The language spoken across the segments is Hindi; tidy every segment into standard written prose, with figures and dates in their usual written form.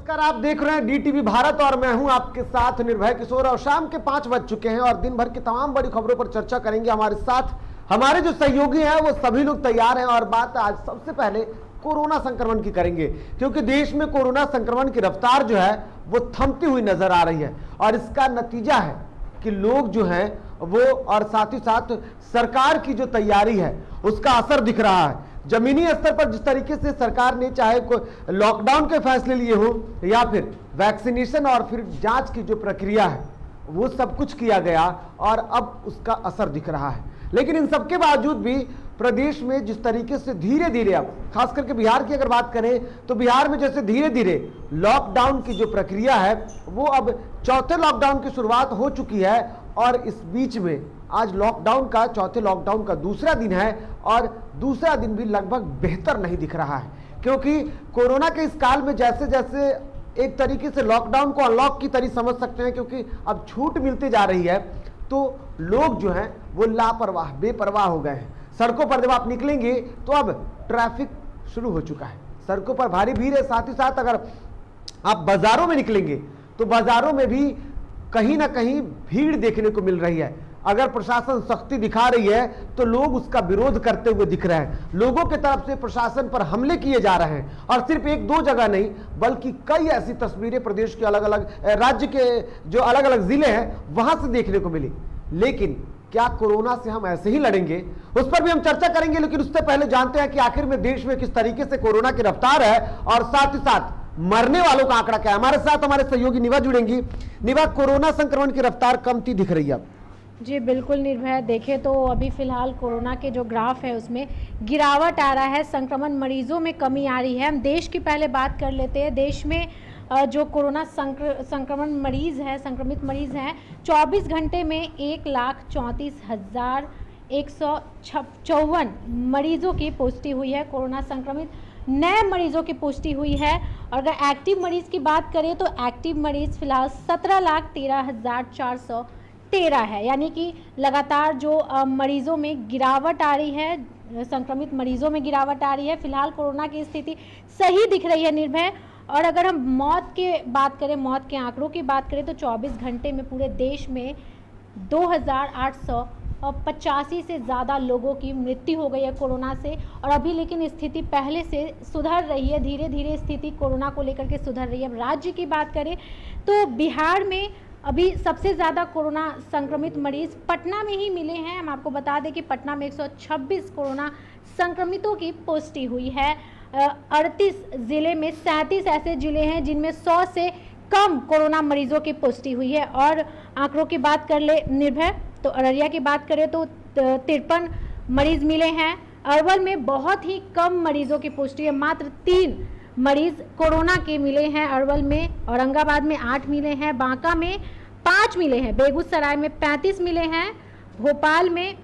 नमस्कार, आप देख रहे हैं डीटीवी भारत और मैं हूं आपके साथ निर्भय किशोर। और शाम के 5 बज चुके हैं और दिन भर की तमाम बड़ी खबरों पर चर्चा करेंगे। हमारे साथ हमारे जो सहयोगी हैं वो सभी लोग तैयार हैं। और बात आज सबसे पहले कोरोना संक्रमण की करेंगे, क्योंकि देश में कोरोना संक्रमण की रफ्तार जो है वो थमती हुई नजर आ रही है। और इसका नतीजा है कि लोग जो हैं वो और साथ ही साथ सरकार की जो तैयारी है उसका असर दिख रहा है। जमीनी स्तर पर जिस तरीके से सरकार ने चाहे लॉकडाउन के फैसले लिए हो या फिर वैक्सीनेशन और फिर जांच की जो प्रक्रिया है वो सब कुछ किया गया और अब उसका असर दिख रहा है। लेकिन इन सबके बावजूद भी प्रदेश में जिस तरीके से धीरे धीरे, अब खास करके बिहार की अगर बात करें तो बिहार में जैसे धीरे धीरे लॉकडाउन की जो प्रक्रिया है वो अब चौथे लॉकडाउन की शुरुआत हो चुकी है। और इस बीच में आज लॉकडाउन का, चौथे लॉकडाउन का दूसरा दिन है और दूसरा दिन भी लगभग बेहतर नहीं दिख रहा है। क्योंकि कोरोना के इस काल में जैसे जैसे एक तरीके से लॉकडाउन को अनलॉक की तरह समझ सकते हैं, क्योंकि अब छूट मिलती जा रही है तो लोग जो हैं वो लापरवाह, बेपरवाह हो गए हैं। सड़कों पर जब आप निकलेंगे तो अब ट्रैफिक शुरू हो चुका है, सड़कों पर भारी भीड़ है। साथ ही साथ अगर आप बाजारों में निकलेंगे तो बाजारों में भी कहीं ना कहीं भीड़ देखने को मिल रही है। अगर प्रशासन सख्ती दिखा रही है तो लोग उसका विरोध करते हुए दिख रहे हैं। लोगों की तरफ से प्रशासन पर हमले किए जा रहे हैं और सिर्फ एक दो जगह नहीं बल्कि कई ऐसी तस्वीरें प्रदेश के अलग अलग राज्य के जो अलग अलग जिले हैं वहां से देखने को मिली। लेकिन क्या कोरोना से हम ऐसे ही लड़ेंगे, उस पर भी हम चर्चा करेंगे। लेकिन उससे पहले जानते हैं कि आखिर में देश में किस तरीके से कोरोना की रफ्तार है और साथ ही साथ मरने वालों का आंकड़ा क्या है। हमारे साथ हमारे सहयोगी निभा जुड़ेंगी। निभा, कोरोना संक्रमण की रफ्तार कमती दिख रही है। जी बिल्कुल निर्भय, देखें तो अभी फिलहाल कोरोना के जो ग्राफ है उसमें गिरावट आ रहा है, संक्रमण मरीजों में कमी आ रही है। हम देश की पहले बात कर लेते हैं। देश में जो कोरोना संक्रमण मरीज है, संक्रमित मरीज हैं, 24 घंटे में 1,34,154 मरीजों की पुष्टि हुई है। कोरोना संक्रमित नए मरीजों की पुष्टि हुई है। और अगर एक्टिव मरीज की बात करें तो एक्टिव मरीज फिलहाल 17,13,413 है। यानी कि लगातार जो मरीजों में गिरावट आ रही है, संक्रमित मरीजों में गिरावट आ रही है। फिलहाल कोरोना की स्थिति सही दिख रही है निर्भय। और अगर हम मौत के बात करें, मौत के आंकड़ों की बात करें तो 24 घंटे में पूरे देश में 2,885 से ज़्यादा लोगों की मृत्यु हो गई है कोरोना से। और अभी लेकिन स्थिति पहले से सुधर रही है, धीरे धीरे स्थिति कोरोना को लेकर के सुधर रही है। अब राज्य की बात करें तो बिहार में अभी सबसे ज़्यादा कोरोना संक्रमित मरीज पटना में ही मिले हैं। हम आपको बता दें कि पटना में 126 कोरोना संक्रमितों की पुष्टि हुई है। 38 ज़िले में 37 ऐसे ज़िले हैं जिनमें 100 से कम कोरोना मरीजों की पुष्टि हुई है। और आंकड़ों की बात कर ले निर्भय तो अररिया की बात करें तो 53 मरीज मिले हैं। अरवल में बहुत ही कम मरीजों की पुष्टि है, मात्र 3 मरीज कोरोना के मिले हैं अरवल में। औरंगाबाद में 8 मिले हैं, बांका में 5 मिले हैं, बेगूसराय में 35 मिले हैं, भोपाल में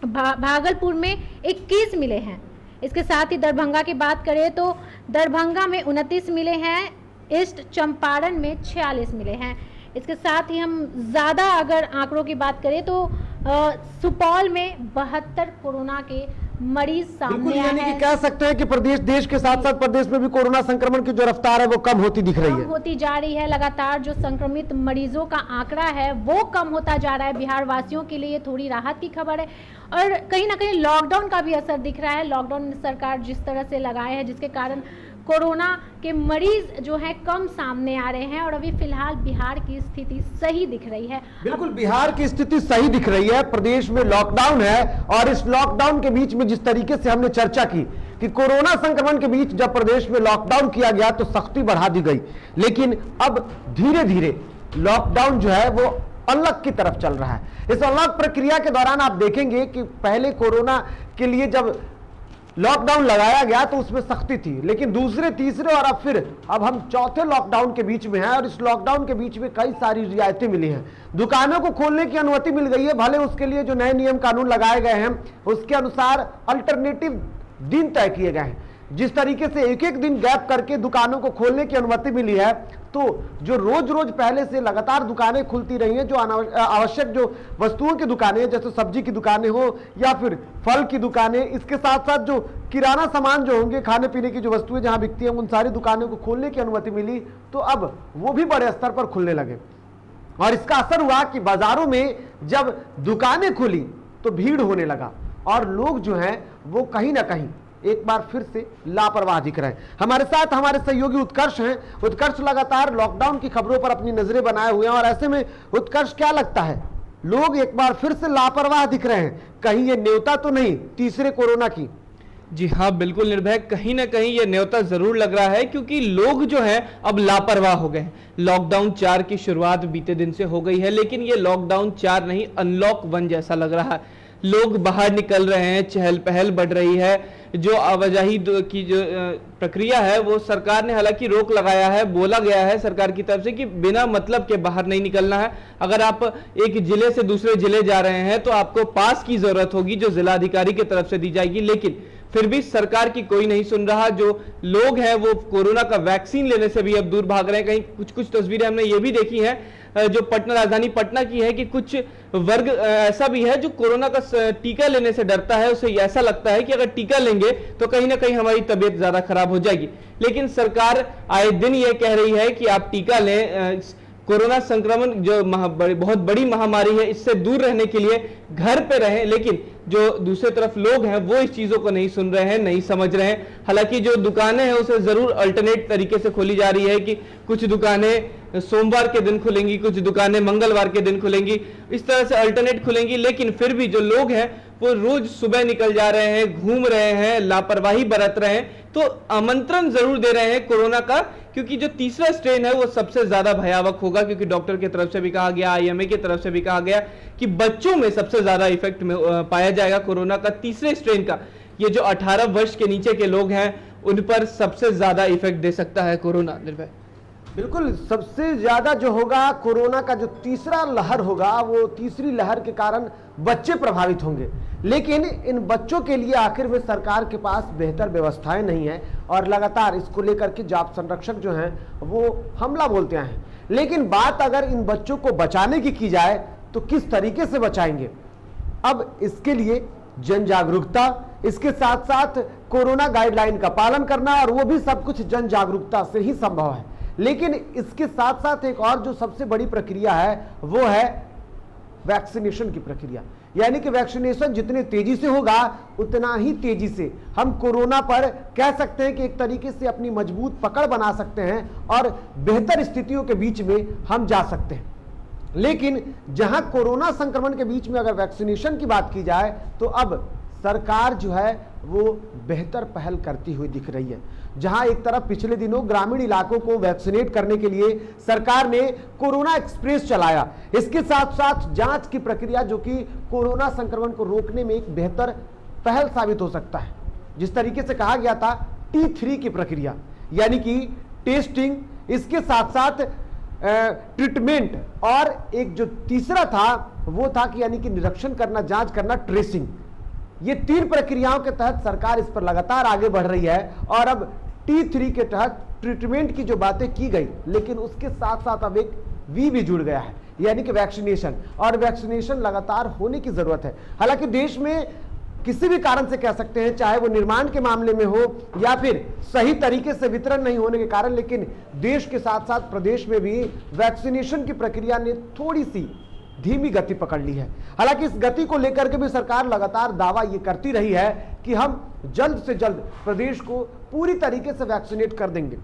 भागलपुर में 21 मिले हैं। इसके साथ ही दरभंगा की बात करें तो दरभंगा में 29 मिले हैं, ईस्ट चंपारण में 46 मिले हैं। इसके साथ ही हम ज़्यादा अगर आंकड़ों की बात करें तो सुपौल में 72 कोरोना के मरीज सामने आए हैं। यानी कि कह सकते हैं कि देश के साथ साथ प्रदेश में भी कोरोना संक्रमण की जो रफ्तार है वो कम होती दिख रही है, कम होती जा रही है। लगातार जो संक्रमित मरीजों का आंकड़ा है वो कम होता जा रहा है। बिहार वासियों के लिए थोड़ी राहत की खबर है। और कहीं ना कहीं लॉकडाउन का भी असर दिख रहा है। लॉकडाउन सरकार जिस तरह से लगाए हैं जिसके कारण कोरोना के मरीज जो है कम सामने आ रहे हैं। और अभी फिलहाल बिहार की स्थिति सही दिख रही है। बिल्कुल बिहार की स्थिति सही दिख रही है। प्रदेश में लॉकडाउन है और इस लॉकडाउन के बीच में जिस तरीके से हमने चर्चा की कि कोरोना संक्रमण के बीच जब प्रदेश में लॉकडाउन किया गया तो सख्ती बढ़ा दी गई। लेकिन अब धीरे धीरे लॉकडाउन जो है वो अनलॉक की तरफ चल रहा है। इस अनलॉक प्रक्रिया के दौरान आप देखेंगे कि पहले कोरोना के लिए जब लॉकडाउन लगाया गया तो उसमें सख्ती थी, लेकिन दूसरे, तीसरे और अब हम चौथे लॉकडाउन के बीच में हैं। और इस लॉकडाउन के बीच में कई सारी रियायतें मिली हैं। दुकानों को खोलने की अनुमति मिल गई है, भले उसके लिए जो नए नियम कानून लगाए गए हैं उसके अनुसार अल्टरनेटिव दिन तय किए गए हैं। जिस तरीके से एक एक दिन गैप करके दुकानों को खोलने की अनुमति मिली है, तो जो रोज रोज पहले से लगातार दुकानें खुलती रही हैं, जो आवश्यक जो वस्तुओं की दुकानें हैं, जैसे सब्जी की दुकानें हो या फिर फल की दुकानें, इसके साथ साथ जो किराना सामान जो होंगे, खाने पीने की जो वस्तुएं जहां बिकती हैं, उन सारी दुकानों को खोलने की अनुमति मिली, तो अब वो भी बड़े स्तर पर खुलने लगे। और इसका असर हुआ कि बाजारों में जब दुकानें खुली तो भीड़ होने लगा और लोग जो हैं वो कहीं ना कहीं एक बार फिर से लापरवाह दिख रहे हैं। हमारे साथ हमारे सहयोगी उत्कर्ष हैं। उत्कर्ष लगातार लॉकडाउन की खबरों पर अपनी नजरें बनाए हुए हैं, और ऐसे में उत्कर्ष क्या लगता है, लोग एक बार फिर से लापरवाह दिख रहे हैं, कहीं ये न्योता तो नहीं तीसरे कोरोना की? जी हाँ, बिल्कुल निर्भय, कहीं ना कहीं ये न्योता जरूर लग रहा है, क्योंकि लोग जो हैं अब लापरवाह हो गए हैं। लॉकडाउन 4 की शुरुआत बीते दिन से हो गई है, लेकिन ये लॉकडाउन 4 नहीं, अनलॉक 1 जैसा लग रहा है। लोग बाहर निकल रहे हैं, चहल पहल बढ़ रही है। जो आवाजाही की जो प्रक्रिया है वो सरकार ने हालांकि रोक लगाया है, बोला गया है सरकार की तरफ से कि बिना मतलब के बाहर नहीं निकलना है। अगर आप एक जिले से दूसरे जिले जा रहे हैं तो आपको पास की जरूरत होगी, जो जिलाधिकारी की तरफ से दी जाएगी, लेकिन फिर भी सरकार की कोई नहीं सुन रहा। जो लोग हैं वो कोरोना का वैक्सीन लेने से भी अब दूर भाग रहे हैं। कहीं कुछ तस्वीरें हमने ये भी देखी हैं, जो पटना, राजधानी पटना की है, कि कुछ वर्ग ऐसा भी है जो कोरोना का टीका लेने से डरता है। उसे ऐसा लगता है कि अगर टीका लेंगे तो कहीं ना कहीं हमारी तबीयत ज्यादा खराब हो जाएगी। लेकिन सरकार आए दिन ये कह रही है कि आप टीका लें, कोरोना संक्रमण जो बहुत बड़ी महामारी है, इससे दूर रहने के लिए घर पे रहें। लेकिन जो दूसरे तरफ लोग हैं वो इस चीजों को नहीं सुन रहे हैं, नहीं समझ रहे हैं। हालांकि जो दुकानें हैं उसे जरूर अल्टरनेट तरीके से खोली जा रही है कि कुछ दुकानें सोमवार के दिन खुलेंगी, कुछ दुकानें मंगलवार के दिन खुलेंगी, इस तरह से अल्टरनेट खुलेंगी। लेकिन फिर भी जो लोग हैं वो रोज सुबह निकल जा रहे हैं, घूम रहे हैं, लापरवाही बरत रहे हैं, तो आमंत्रण जरूर दे रहे हैं कोरोना का, क्योंकि जो तीसरा स्ट्रेन है वो सबसे ज्यादा भयावह होगा। क्योंकि डॉक्टर की तरफ से भी कहा गया, IMA की तरफ से भी कहा गया कि बच्चों में सबसे ज्यादा इफेक्ट में पाया जाएगा कोरोना का, तीसरे स्ट्रेन का। ये जो 18 वर्ष के नीचे के लोग हैं उन पर सबसे ज्यादा इफेक्ट दे सकता है कोरोना। निर्भय, बिल्कुल, सबसे ज्यादा जो होगा कोरोना का जो तीसरा लहर होगा, वो तीसरी लहर के कारण बच्चे प्रभावित होंगे। लेकिन इन बच्चों के लिए आखिर में सरकार के पास बेहतर व्यवस्थाएं नहीं है, और लगातार इसको लेकर के जाप संरक्षक जो हैं वो हमला बोलते हैं। लेकिन बात अगर इन बच्चों को बचाने की जाए तो किस तरीके से बचाएंगे? अब इसके लिए जन जागरूकता, इसके साथ साथ कोरोना गाइडलाइन का पालन करना, और वो भी सब कुछ जन जागरूकता से ही संभव है। लेकिन इसके साथ साथ एक और जो सबसे बड़ी प्रक्रिया है वो है वैक्सीनेशन की प्रक्रिया। यानी कि वैक्सीनेशन जितने तेजी से होगा उतना ही तेजी से हम कोरोना पर कह सकते हैं कि एक तरीके से अपनी मजबूत पकड़ बना सकते हैं और बेहतर स्थितियों के बीच में हम जा सकते हैं। लेकिन जहां कोरोना संक्रमण के बीच में अगर वैक्सीनेशन की बात की जाए तो अब सरकार जो है वो बेहतर पहल करती हुई दिख रही है। जहां एक तरफ पिछले दिनों ग्रामीण इलाकों को वैक्सीनेट करने के लिए सरकार ने कोरोना एक्सप्रेस चलाया, इसके साथ साथ जांच की प्रक्रिया जो कि कोरोना संक्रमण को रोकने में एक बेहतर पहल साबित हो सकता है। जिस तरीके से कहा गया था T3 की प्रक्रिया, यानी कि टेस्टिंग, इसके साथ साथ ट्रीटमेंट, और एक जो तीसरा था वो था कि यानी कि निरीक्षण करना, जांच करना, ट्रेसिंग। ये 3 प्रक्रियाओं के तहत सरकार इस पर लगातार आगे बढ़ रही है। और अब T3 के तहत ट्रीटमेंट की जो बातें की गई, लेकिन उसके साथ साथ अब एक V भी जुड़ गया है, यानी कि वैक्सीनेशन। और वैक्सीनेशन लगातार होने की जरूरत है। हालांकि देश में किसी भी कारण से कह सकते हैं, चाहे वो निर्माण के मामले में हो या फिर सही तरीके से वितरण नहीं होने के कारण, लेकिन देश के साथ साथ प्रदेश में भी वैक्सीनेशन की प्रक्रिया ने थोड़ी सी धीमी गति पकड़ ली है। हालांकि इस गति को लेकर के भी सरकार लगातार दावा ये करती रही है कि हम जल्द से जल्द प्रदेश को पूरी तरीके से वैक्सीनेट कर देंगे।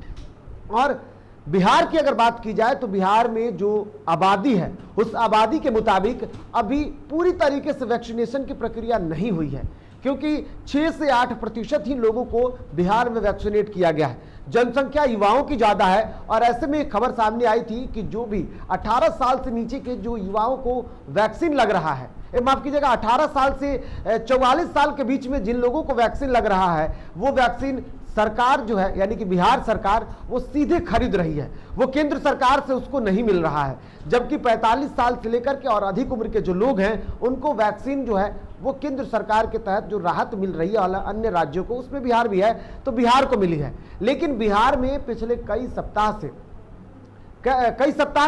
और बिहार की अगर बात की जाए तो बिहार में जो आबादी है उस आबादी के मुताबिक अभी पूरी तरीके से वैक्सीनेशन की प्रक्रिया नहीं हुई है, क्योंकि 6 से 8% ही लोगों को बिहार में वैक्सीनेट किया गया है। जनसंख्या युवाओं की ज्यादा है, और ऐसे में खबर सामने आई थी कि जो भी 18 साल से नीचे के जो युवाओं को वैक्सीन लग रहा है, माफ कीजिएगा 18 साल से 44 साल के बीच में जिन लोगों को वैक्सीन लग रहा है, वो वैक्सीन सरकार जो है यानी कि बिहार सरकार वो सीधे खरीद रही है, वो केंद्र सरकार से उसको नहीं मिल रहा है। जबकि 45 साल से लेकर के और अधिक उम्र के जो लोग हैं उनको वैक्सीन जो है वो केंद्र सरकार के तहत जो राहत मिल रही है अन्य राज्यों को, उसमें बिहार भी है, तो बिहार को मिली है। लेकिन बिहार में पिछले कई सप्ताह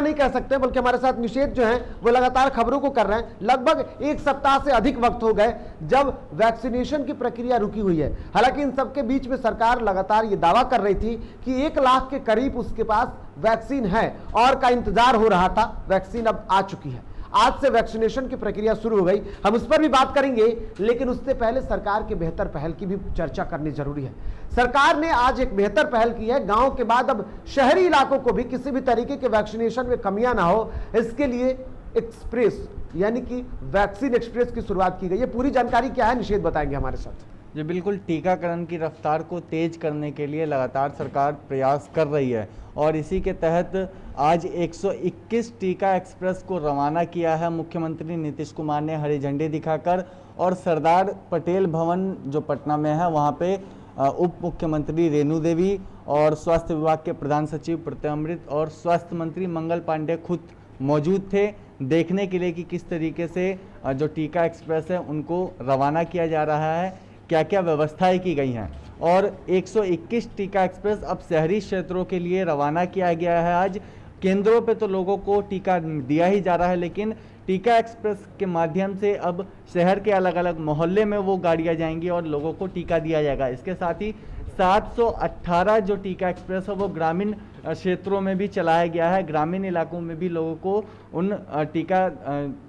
नहीं कह सकते, बल्कि हमारे साथ निषेध जो है वो लगातार खबरों को कर रहे हैं। लगभग एक सप्ताह से अधिक वक्त हो गए जब वैक्सीनेशन की प्रक्रिया रुकी हुई है। हालांकि इन सबके बीच में सरकार लगातार ये दावा कर रही थी कि 1 लाख के करीब उसके पास वैक्सीन है और का इंतजार हो रहा था। वैक्सीन अब आ चुकी है, आज से वैक्सीनेशन की प्रक्रिया शुरू हो गई, हम उस पर भी बात करेंगे। लेकिन उससे पहले सरकार की बेहतर पहल की भी चर्चा करनी जरूरी है। सरकार ने आज एक बेहतर पहल की है। गांव के बाद अब शहरी इलाकों को भी किसी भी तरीके के वैक्सीनेशन में कमियां ना हो, इसके लिए एक्सप्रेस यानी कि वैक्सीन एक्सप्रेस की शुरुआत की गई है। पूरी जानकारी क्या है, निषेध बताएंगे हमारे साथ। जी बिल्कुल, टीकाकरण की रफ्तार को तेज करने के लिए लगातार सरकार प्रयास कर रही है और इसी के तहत आज 121 टीका एक्सप्रेस को रवाना किया है मुख्यमंत्री नीतीश कुमार ने हरी झंडी दिखाकर। और सरदार पटेल भवन जो पटना में है, वहाँ पे उप मुख्यमंत्री रेणु देवी और स्वास्थ्य विभाग के प्रधान सचिव प्रत्यय अमृत और स्वास्थ्य मंत्री मंगल पांडे खुद मौजूद थे देखने के लिए कि किस तरीके से जो टीका एक्सप्रेस है उनको रवाना किया जा रहा है, क्या क्या व्यवस्थाएं की गई हैं। और 121 टीका एक्सप्रेस अब शहरी क्षेत्रों के लिए रवाना किया गया है। आज केंद्रों पे तो लोगों को टीका दिया ही जा रहा है, लेकिन टीका एक्सप्रेस के माध्यम से अब शहर के अलग अलग मोहल्ले में वो गाड़ियां जाएंगी और लोगों को टीका दिया जाएगा। इसके साथ ही 718 जो टीका एक्सप्रेस है वो ग्रामीण क्षेत्रों में भी चलाया गया है। ग्रामीण इलाकों में भी लोगों को उन टीका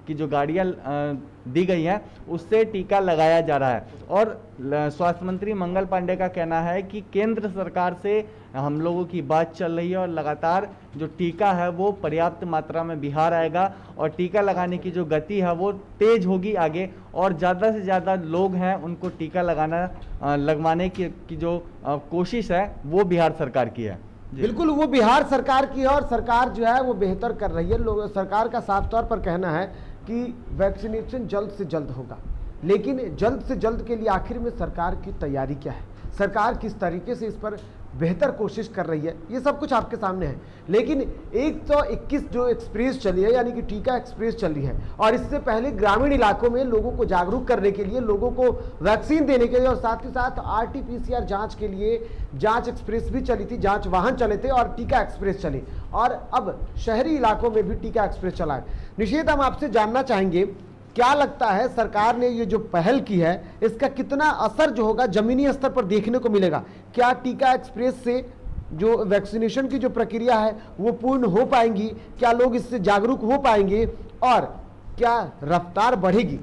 की जो गाड़ियां दी गई हैं उससे टीका लगाया जा रहा है। और स्वास्थ्य मंत्री मंगल पांडे का कहना है कि केंद्र सरकार से हम लोगों की बात चल रही है और लगातार जो टीका है वो पर्याप्त मात्रा में बिहार आएगा और टीका लगाने की जो गति है वो तेज होगी आगे, और ज़्यादा से ज़्यादा लोग हैं उनको टीका लगवाने की जो कोशिश है वो बिहार सरकार की है। बिल्कुल, वो बिहार सरकार की है और सरकार जो है वो बेहतर कर रही है। लोग सरकार का साफ तौर पर कहना है कि वैक्सीनेशन जल्द से जल्द होगा, लेकिन जल्द से जल्द के लिए आखिर में सरकार की तैयारी क्या है, सरकार किस तरीके से इस पर बेहतर कोशिश कर रही है, ये सब कुछ आपके सामने है। लेकिन 121 जो एक्सप्रेस चली है यानी कि टीका एक्सप्रेस चली है, और इससे पहले ग्रामीण इलाकों में लोगों को जागरूक करने के लिए, लोगों को वैक्सीन देने के लिए और साथ ही साथ RT-PCR जांच के लिए जांच एक्सप्रेस भी चली थी, जांच वाहन चले थे और टीका एक्सप्रेस चली, और अब शहरी इलाकों में भी टीका एक्सप्रेस चला है। निषेध, हम आपसे जानना चाहेंगे क्या लगता है सरकार ने ये जो पहल की है इसका कितना असर जो होगा जमीनी स्तर पर देखने को मिलेगा? क्या टीका एक्सप्रेस से जो वैक्सीनेशन की जो प्रक्रिया है वो पूर्ण हो पाएंगी? क्या लोग इससे जागरूक हो पाएंगे और क्या रफ्तार बढ़ेगी?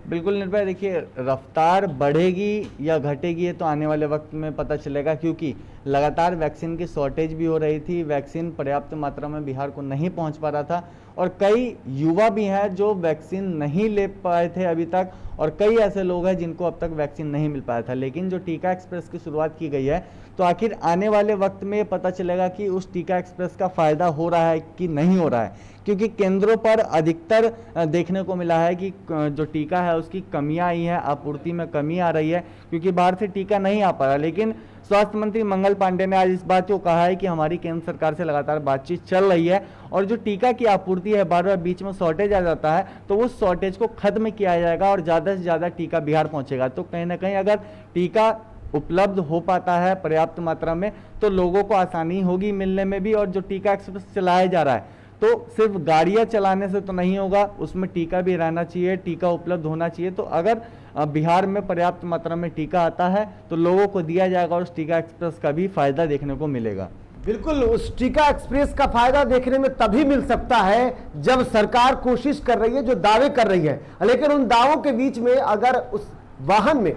बिल्कुल निर्भय, देखिए रफ्तार बढ़ेगी या घटेगी ये तो आने वाले वक्त में पता चलेगा, क्योंकि लगातार वैक्सीन की शॉर्टेज भी हो रही थी, वैक्सीन पर्याप्त मात्रा में बिहार को नहीं पहुंच पा रहा था और कई युवा भी हैं जो वैक्सीन नहीं ले पाए थे अभी तक, और कई ऐसे लोग हैं जिनको अब तक वैक्सीन नहीं मिल पाया था। लेकिन जो टीका एक्सप्रेस की शुरुआत की गई है तो आखिर आने वाले वक्त में पता चलेगा कि उस टीका एक्सप्रेस का फायदा हो रहा है कि नहीं हो रहा है, क्योंकि केंद्रों पर अधिकतर देखने को मिला है कि जो टीका है उसकी कमियां आई हैं, आपूर्ति में कमी आ रही है क्योंकि बाहर से टीका नहीं आ पा रहा। लेकिन स्वास्थ्य मंत्री मंगल पांडे ने आज इस बात को कहा है कि हमारी केंद्र सरकार से लगातार बातचीत चल रही है और जो टीका की आपूर्ति है बार बार बीच में शॉर्टेज आ जाता है तो उस शॉर्टेज को खत्म किया जाएगा और ज़्यादा से ज़्यादा टीका बिहार पहुंचेगा। तो कहीं ना कहीं अगर टीका उपलब्ध हो पाता है पर्याप्त मात्रा में तो लोगों को आसानी होगी मिलने में भी। और जो टीका एक्सप्रेस चलाया जा रहा है तो सिर्फ गाड़ियां चलाने से तो नहीं होगा, उसमें टीका भी रहना चाहिए, टीका उपलब्ध होना चाहिए। तो अगर बिहार में पर्याप्त मात्रा में टीका आता है तो लोगों को दिया जाएगा और उस टीका एक्सप्रेस का भी फायदा देखने को मिलेगा। बिल्कुल, उस टीका एक्सप्रेस का फायदा देखने में तभी मिल सकता है जब सरकार कोशिश कर रही है, जो दावे कर रही है, लेकिन उन दावों के बीच में अगर उस वाहन में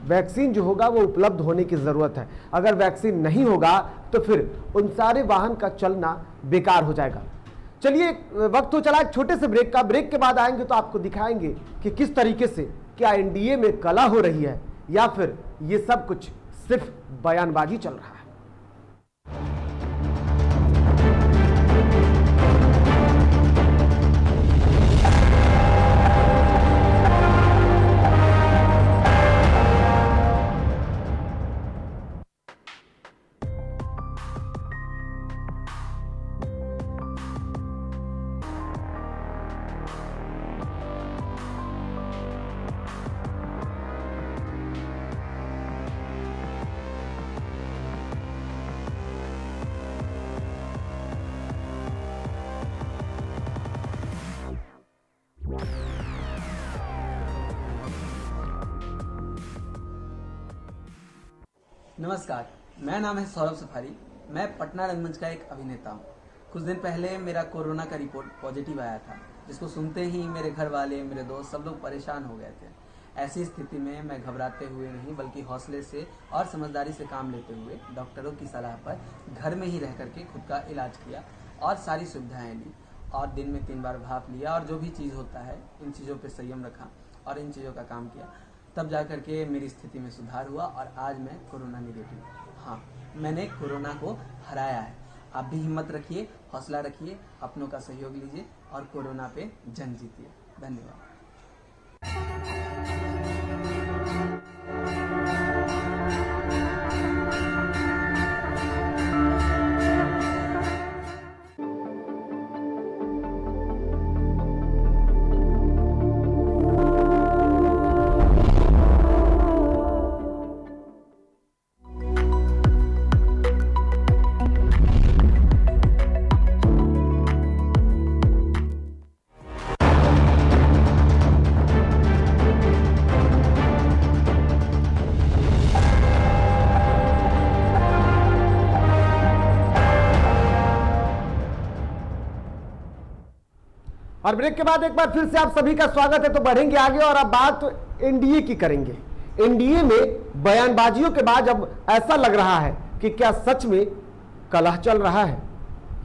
वैक्सीन जो होगा वो उपलब्ध होने की जरूरत है। अगर वैक्सीन नहीं होगा तो फिर उन सारे वाहन का चलना बेकार हो जाएगा। चलिए, वक्त हो चला एक छोटे से ब्रेक का। ब्रेक के बाद आएंगे तो आपको दिखाएंगे कि किस तरीके से क्या एनडीए में कला हो रही है या फिर ये सब कुछ सिर्फ बयानबाजी चल रहा है। नमस्कार, मेरा नाम है सौरभ सफारी। मैं पटना रंगमंच का एक अभिनेता हूँ। कुछ दिन पहले मेरा कोरोना का रिपोर्ट पॉजिटिव आया था, जिसको सुनते ही मेरे घर वाले, मेरे दोस्त सब लोग परेशान हो गए थे। ऐसी स्थिति में मैं घबराते हुए नहीं बल्कि हौसले से और समझदारी से काम लेते हुए डॉक्टरों की सलाह पर घर में ही रह करके खुद का इलाज किया और सारी सुविधाएं ली और दिन में 3 बार भाप लिया और जो भी चीज़ होता है इन चीज़ों पे संयम रखा और इन चीज़ों का काम किया। तब जा करके मेरी स्थिति में सुधार हुआ और आज मैं कोरोना निगेटिव हूँ। हाँ, मैंने कोरोना को हराया है। आप भी हिम्मत रखिए, हौसला रखिए, अपनों का सहयोग लीजिए और कोरोना पे जंग जीतिए। धन्यवाद। और ब्रेक के बाद एक बार फिर से आप सभी का स्वागत है। तो बढ़ेंगे आगे और अब बात एनडीए की करेंगे। एनडीए में बयानबाजियों के बाद अब ऐसा लग रहा है कि क्या सच में कलह चल रहा है,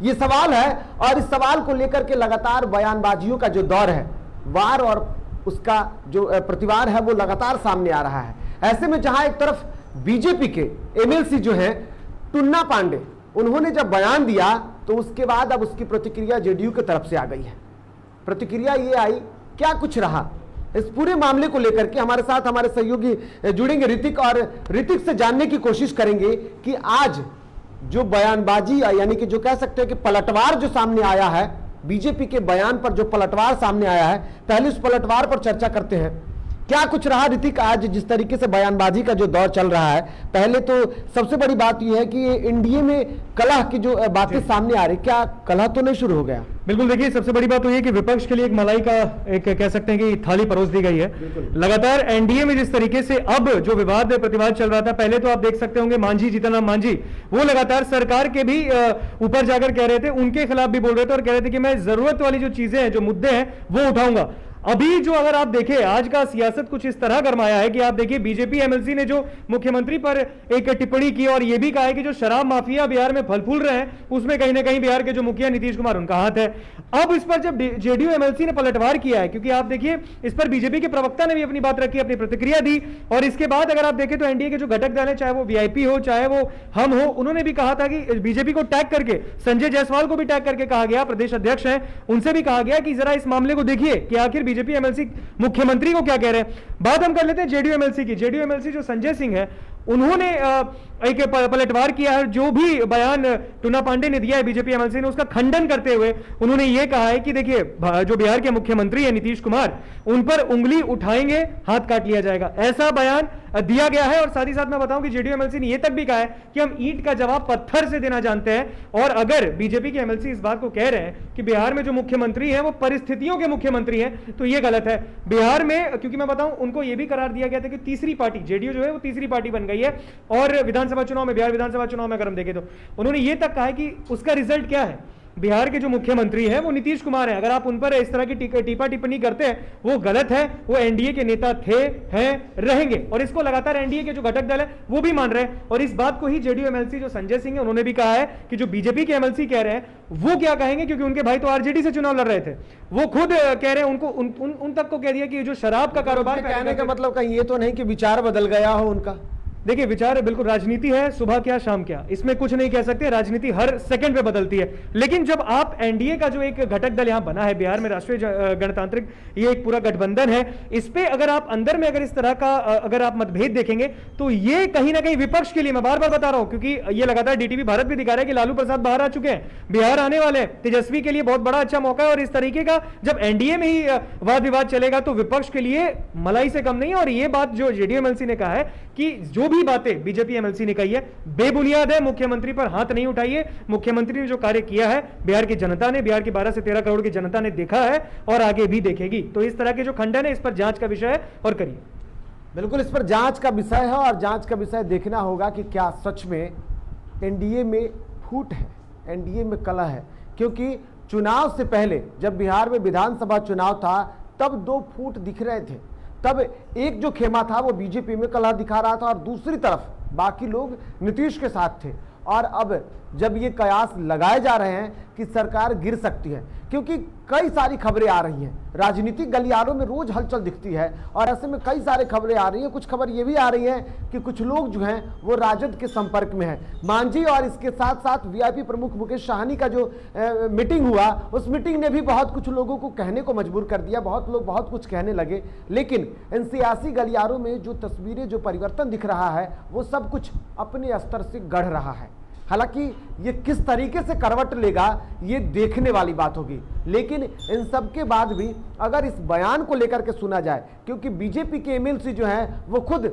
ये सवाल है। और इस सवाल को लेकर के लगातार बयानबाजियों का जो दौर है, वार और उसका जो प्रतिवार है वो लगातार सामने आ रहा है। ऐसे में जहां एक तरफ बीजेपी के एमएलसी जो है टुन्ना पांडे, उन्होंने जब बयान दिया तो उसके बाद अब उसकी प्रतिक्रिया जेडीयू की तरफ से आ गई है। प्रतिक्रिया ये आई, क्या कुछ रहा इस पूरे मामले को लेकर के हमारे साथ हमारे सहयोगी जुड़ेंगे ऋतिक, और ऋतिक से जानने की कोशिश करेंगे कि आज जो बयानबाजी यानी कि जो कह सकते हैं कि पलटवार जो सामने आया है, बीजेपी के बयान पर जो पलटवार सामने आया है, पहले उस पलटवार पर चर्चा करते हैं। क्या कुछ रहा ऋतिक आज जिस तरीके से बयानबाजी का जो दौर चल रहा है? पहले तो सबसे बड़ी बात यह है कि एनडीए में कलह की जो बातें सामने आ रही, क्या कलह तो नहीं शुरू हो गया? बिल्कुल, देखिए सबसे बड़ी बात तो ये कि विपक्ष के लिए एक मलाई का एक कह सकते हैं कि थाली परोस दी गई है। लगातार एनडीए में जिस तरीके से अब जो विवाद प्रतिवाद चल रहा था, पहले तो आप देख सकते होंगे मांझी, जीतनराम मांझी, वो लगातार सरकार के भी ऊपर जाकर कह रहे थे, उनके खिलाफ भी बोल रहे थे और कह रहे थे कि मैं जरूरत वाली जो चीजें हैं, जो मुद्दे हैं वो उठाऊंगा। अभी जो अगर आप देखें आज का सियासत कुछ इस तरह गरमाया है कि आप देखिए बीजेपी एमएलसी ने जो मुख्यमंत्री पर एक टिप्पणी की और यह भी कहा है कि जो शराब माफिया बिहार में फल फूल रहे हैं उसमें कहीं ना कहीं बिहार के जो मुखिया नीतीश कुमार उनका हाथ है। अब इस पर जब जेडीयू एमएलसी ने पलटवार किया है, क्योंकि आप देखिए इस पर बीजेपी के प्रवक्ता ने भी अपनी बात रखी, अपनी प्रतिक्रिया दी और इसके बाद अगर आप देखें तो एनडीए के जो घटक दल है, चाहे वो वीआईपी हो चाहे वो हम हो, उन्होंने भी कहा था कि बीजेपी को टैग करके, संजय जायसवाल को भी टैग करके कहा गया, प्रदेश अध्यक्ष हैं उनसे भी कहा गया कि जरा इस मामले को देखिए कि आखिर बीजेपी एमएलसी मुख्यमंत्री को क्या कह रहे हैं। बात हम कर लेते हैं जेडीयू एमएलसी की। जेडीयू एमएलसी जो संजय सिंह है, उन्होंने एक पलटवार किया है। जो भी बयान टुन्ना पांडे ने दिया है बीजेपी एमएलसी ने, उसका खंडन करते हुए उन्होंने यह कहा है कि देखिए जो बिहार के मुख्यमंत्री है नीतीश कुमार, उन पर उंगली उठाएंगे हाथ काट लिया जाएगा, ऐसा बयान दिया गया है। और साथ ही साथ मैं बताऊं कि जेडीयू एमएलसी ने यह तक भी कहा है कि हम ईंट का जवाब पत्थर से देना जानते हैं। और अगर बीजेपी के एमएलसी इस बात को कह रहे हैं कि बिहार में जो मुख्यमंत्री है वो परिस्थितियों के मुख्यमंत्री हैं, तो यह गलत है। बिहार में, क्योंकि मैं बताऊं, उनको यह भी करार दिया गया था कि तीसरी पार्टी जेडीयू जो है वो तीसरी पार्टी बन गई है। और विधानसभा चुनाव में, बिहार विधानसभा चुनाव में अगर हम देखें तो उन्होंने यह तक कहा है कि उसका रिजल्ट क्या है। बिहार के जो मुख्यमंत्री हैं वो नीतीश कुमार हैं। अगर आप उन पर इस तरह की टीपा टिप्पणी करते हैं वो गलत है। वो एनडीए के नेता थे, हैं, रहेंगे और इसको लगातार एनडीए के जो घटक दल है वो भी मान रहे हैं। और इस बात को ही जेडीयू एमएलसी जो संजय सिंह है उन्होंने भी कहा है कि जो बीजेपी के एमएलसी कह रहे हैं वो क्या कहेंगे, क्योंकि उनके भाई तो आरजेडी से चुनाव लड़ रहे थे। वो खुद कह रहे हैं, उनको उन तक को कह दिया कि जो शराब का कारोबार, कहने का मतलब कहीं ये तो नहीं कि विचार बदल गया हो उनका? देखिए विचार बिल्कुल, राजनीति है, सुबह क्या शाम क्या, इसमें कुछ नहीं कह सकते। राजनीति हर सेकंड पे बदलती है। लेकिन जब आप एनडीए का जो एक घटक दल यहां बना है बिहार में, राष्ट्रीय गणतांत्रिक, ये एक पूरा गठबंधन है, इस पे अगर आप अंदर में अगर इस तरह का अगर आप मतभेद देखेंगे तो ये कहीं ना कहीं विपक्ष के लिए, मैं बार बार बता रहा हूं क्योंकि ये लगातार डीटीवी भारत भी दिखा रहा है कि लालू प्रसाद बाहर आ चुके हैं, बिहार आने वाले हैं, तेजस्वी के लिए बहुत बड़ा अच्छा मौका है। और इस तरीके का जब एनडीए में ही वाद विवाद चलेगा तो विपक्ष के लिए मलाई से कम नहीं है। और ये बात जो जेडीयू एमएलसी ने कहा है कि जो भी बातें बीजेपी एमएलसी ने कही है बेबुनियाद है, मुख्यमंत्री पर हाथ नहीं उठाइए। मुख्यमंत्री ने जो कार्य किया है बिहार की जनता ने, बिहार की 12 से 13 करोड़ की जनता ने देखा है और आगे भी देखेगी। तो इस तरह के जो खंडन है इस पर जांच का विषय है और करिए। बिल्कुल, इस पर जांच का विषय है और जांच का विषय देखना होगा कि क्या सच में एनडीए में फूट है, एनडीए में कलह है। क्योंकि चुनाव से पहले जब बिहार में विधानसभा चुनाव था तब दो फूट दिख रहे थे। तब एक जो खेमा था वो बीजेपी में कलह दिखा रहा था और दूसरी तरफ बाकी लोग नीतीश के साथ थे। और अब जब ये कयास लगाए जा रहे हैं कि सरकार गिर सकती है, क्योंकि कई सारी खबरें आ रही हैं, राजनीतिक गलियारों में रोज हलचल दिखती है और ऐसे में कई सारी खबरें आ रही हैं। कुछ खबर ये भी आ रही है कि कुछ लोग जो हैं वो राजद के संपर्क में हैं। मांझी और इसके साथ साथ वीआईपी प्रमुख मुकेश साहनी का जो मीटिंग हुआ, उस मीटिंग ने भी बहुत कुछ लोगों को कहने को मजबूर कर दिया। बहुत लोग बहुत कुछ कहने लगे, लेकिन इन सियासी गलियारों में जो तस्वीरें, जो परिवर्तन दिख रहा है वो सब कुछ अपने स्तर से गढ़ रहा है। हालांकि ये किस तरीके से करवट लेगा ये देखने वाली बात होगी। लेकिन इन सब के बाद भी अगर इस बयान को लेकर के सुना जाए, क्योंकि बीजेपी के एमएलसी जो हैं वो खुद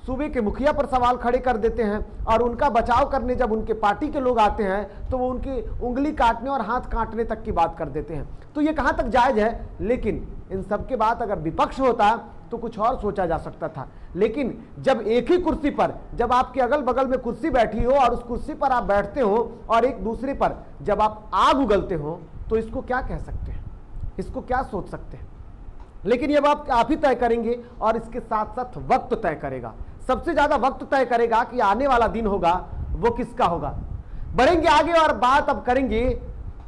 सूबे के मुखिया पर सवाल खड़े कर देते हैं और उनका बचाव करने जब उनके पार्टी के लोग आते हैं तो वो उनकी उंगली काटने और हाथ काटने तक की बात कर देते हैं। तो ये कहां तक जायज है? लेकिन इन सब के बाद अगर विपक्ष होता तो कुछ और सोचा जा सकता था। लेकिन जब एक ही कुर्सी पर, जब आपके अगल बगल में कुर्सी बैठी हो और उस कुर्सी पर आप बैठते हो और एक दूसरे पर जब आप आग उगलते हो, तो इसको क्या कह सकते हैं, इसको क्या सोच सकते हैं? लेकिन ये बात आप ही तय करेंगे और इसके साथ साथ वक्त तय करेगा। सबसे ज्यादा वक्त तय करेगा कि आने वाला दिन होगा वो किसका होगा। बढ़ेंगे आगे और बात अब करेंगे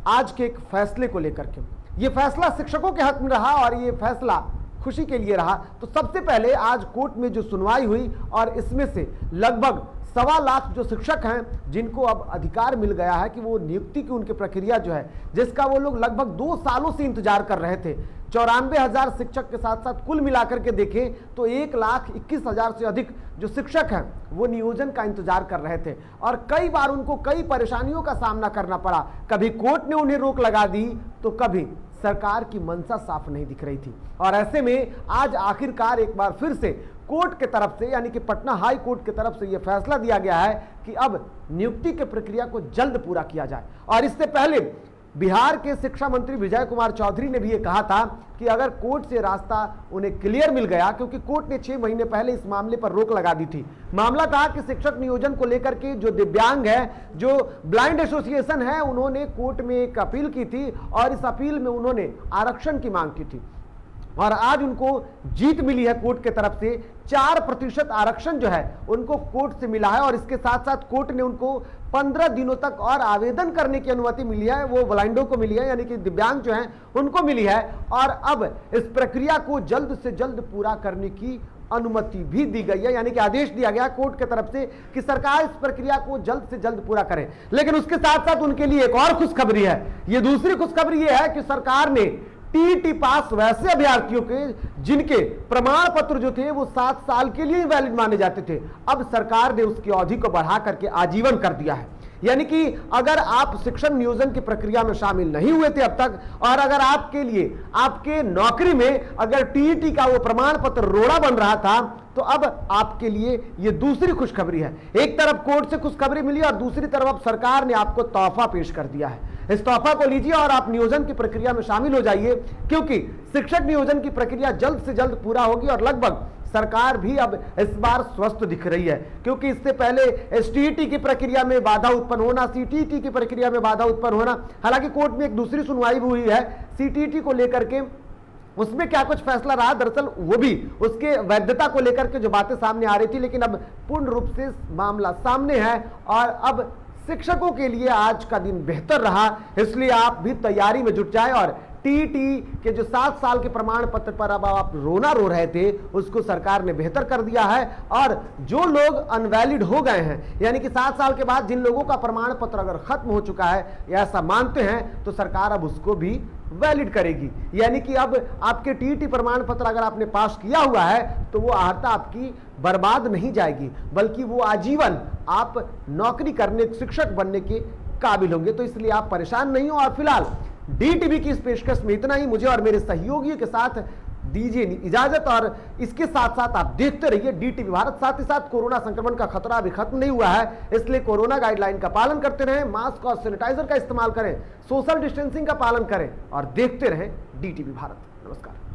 आज के एक फैसले को लेकर के। ये फैसला शिक्षकों के हक में रहा और ये फैसला खुशी के लिए रहा। तो सबसे पहले आज कोर्ट में जो सुनवाई हुई और इसमें से लगभग 1.25 लाख जो शिक्षक हैं जिनको अब अधिकार मिल गया है कि वो नियुक्ति की उनकी प्रक्रिया जो है, जिसका वो लोग लगभग 2 सालों से इंतजार कर रहे थे। 94,000 शिक्षक के साथ साथ कुल मिलाकर के देखें तो 1,21,000 से अधिक जो शिक्षक हैं वो नियोजन का इंतजार कर रहे थे और कई बार उनको कई परेशानियों का सामना करना पड़ा। कभी कोर्ट ने उन्हें रोक लगा दी तो कभी सरकार की मंशा साफ नहीं दिख रही थी। और ऐसे में आज आखिरकार एक बार फिर से कोर्ट के तरफ से, यानी कि पटना हाई कोर्ट की तरफ से यह फैसला दिया गया है कि अब नियुक्ति की प्रक्रिया को जल्द पूरा किया जाए। और इससे पहले बिहार के शिक्षा मंत्री विजय कुमार चौधरी ने भी ये कहा था कि अगर कोर्ट से रास्ता उन्हें क्लियर मिल गया, क्योंकि कोर्ट ने 6 महीने पहले इस मामले पर रोक लगा दी थी। मामला था कि शिक्षक नियोजन को लेकर के जो दिव्यांग है, जो ब्लाइंड एसोसिएशन है, उन्होंने कोर्ट में एक अपील की थी और इस अपील में उन्होंने आरक्षण की मांग की थी और आज उनको जीत मिली है कोर्ट के तरफ से। 4% आरक्षण जो है उनको कोर्ट से मिला है और इसके साथ साथ कोर्ट ने उनको 15 दिनों तक और आवेदन करने की अनुमति मिली है, वो ब्लाइंडों को मिली है, यानी कि दिव्यांग जो हैं उनको मिली है। और अब इस प्रक्रिया को जल्द से जल्द पूरा करने की अनुमति भी दी गई है, यानी कि आदेश दिया गया कोर्ट की तरफ से कि सरकार इस प्रक्रिया को जल्द से जल्द पूरा करे। लेकिन उसके साथ साथ उनके लिए एक और खुशखबरी है। ये दूसरी खुशखबरी ये है कि सरकार ने टीईटी पास वैसे अभ्यर्थियों के जिनके प्रमाण पत्र जो थे वो 7 साल के लिए वैलिड माने जाते थे, अब सरकार ने उसकी अवधि को बढ़ा करके आजीवन कर दिया है। यानी कि अगर आप शिक्षक नियोजन की प्रक्रिया में शामिल नहीं हुए थे अब तक और अगर आपके लिए आपके नौकरी में अगर टीईटी का वो प्रमाण पत्र रोड़ा बन रहा था तो अब आपके लिए ये दूसरी खुशखबरी है। एक तरफ कोर्ट से खुशखबरी मिली और दूसरी तरफ अब सरकार ने आपको तोहफा पेश कर दिया है। इस तोहफा को लीजिए और आप नियोजन की प्रक्रिया में शामिल हो जाइए, क्योंकि शिक्षक नियोजन की प्रक्रिया जल्द से जल्द पूरा होगी और लगभग सरकार भी अब इस बार स्वस्थ दिख रही है। क्योंकि इससे पहले एसटीईटी की प्रक्रिया में बाधा उत्पन्न होना, सीटीईटी की प्रक्रिया में बाधा उत्पन्न होना, हालांकि कोर्ट में एक दूसरी सुनवाई भी हुई है सीटीईटी को लेकर के, उसमें क्या कुछ फैसला रहा, दरअसल वो भी उसके वैधता को लेकर के जो बातें सामने आ रही थी, लेकिन अब पूर्ण रूप से मामला सामने है और अब शिक्षकों के लिए आज का दिन बेहतर रहा। इसलिए आप भी तैयारी में जुट जाएं और टीईटी के जो 7 साल के प्रमाण पत्र पर अब आप रोना रो रहे थे उसको सरकार ने बेहतर कर दिया है। और जो लोग अनवैलिड हो गए हैं, यानी कि 7 साल के बाद जिन लोगों का प्रमाण पत्र अगर खत्म हो चुका है या ऐसा मानते हैं, तो सरकार अब उसको भी वैलिड करेगी। यानी कि अब आपके टीईटी प्रमाण पत्र अगर आपने पास किया हुआ है तो वो अर्हता आपकी बर्बाद नहीं जाएगी, बल्कि वो आजीवन आप नौकरी करने, शिक्षक बनने के काबिल होंगे। तो इसलिए आप परेशान नहीं हो। और फिलहाल डीटीवी की इस पेशकश में इतना ही। मुझे और मेरे सहयोगियों के साथ दीजिए इजाजत और इसके साथ साथ आप देखते रहिए डीटीवी भारत। साथ ही साथ कोरोना संक्रमण का खतरा अभी खत्म नहीं हुआ है, इसलिए कोरोना गाइडलाइन का पालन करते रहें, मास्क और सैनिटाइजर का इस्तेमाल करें, सोशल डिस्टेंसिंग का पालन करें और देखते रहें डीटीवी भारत। नमस्कार।